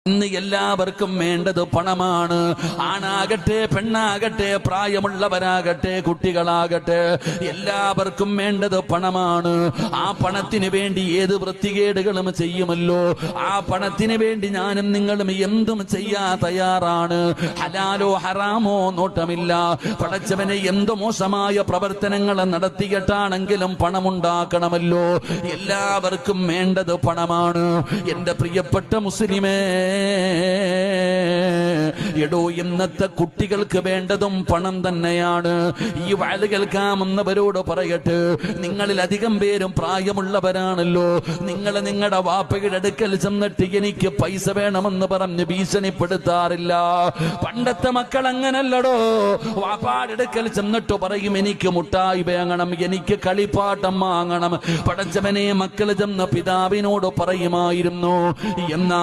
ഇന്ന് എല്ലാവർക്കും വേണ്ടത് പണമാണ്. ആണാകട്ടെ പെണ്ണാകട്ടെ പ്രായമുള്ളവരാകട്ടെ കുട്ടികളാകട്ടെ എല്ലാവർക്കും വേണ്ടത് പണമാണ്. ആ പണത്തിന് വേണ്ടി ഏത് വൃത്തികേടുകളും ചെയ്യുമല്ലോ. ആ പണത്തിന് വേണ്ടി ഞാനും നിങ്ങളും എന്തും ചെയ്യാൻ തയ്യാറാണ്. ഹലാലോ ഹറാമോ നോട്ടമില്ല. പടച്ചവനെ എന്ത് മോശമായ പ്രവർത്തനങ്ങൾ നടത്തിയിട്ടാണെങ്കിലും പണമുണ്ടാക്കണമല്ലോ. എല്ലാവർക്കും വേണ്ടത് പണമാണ്. എന്റെ പ്രിയപ്പെട്ട മുസ്ലിമേ, എടോ ഇന്നത്തെ കുട്ടികൾക്ക് വേണ്ടതും പണം തന്നെയാണ്. ഈ വഅദ് കേൾക്കാമെന്നവരോട് പറയട്ടെ, നിങ്ങളിൽ അധികം പേരും പ്രായമുള്ളവരാണല്ലോ. നിങ്ങൾ നിങ്ങളുടെ വാപ്പയുടെ അടുക്കൽ ചെന്നിട്ട് എനിക്ക് പൈസ വേണമെന്ന് പറഞ്ഞ് ഭീഷണിപ്പെടുത്താറില്ല. പണ്ടത്തെ മക്കൾ അങ്ങനല്ലടോ. വാപ്പാടെ അടുക്കൽ ചെന്നിട്ട് പറയും എനിക്ക് മുട്ടായി വേണം, എനിക്ക് കളിപ്പാട്ടം വാങ്ങണം. പടച്ചവനെ മക്കൾ ചെന്ന് പിതാവിനോട് പറയുമായിരുന്നു. എന്നാ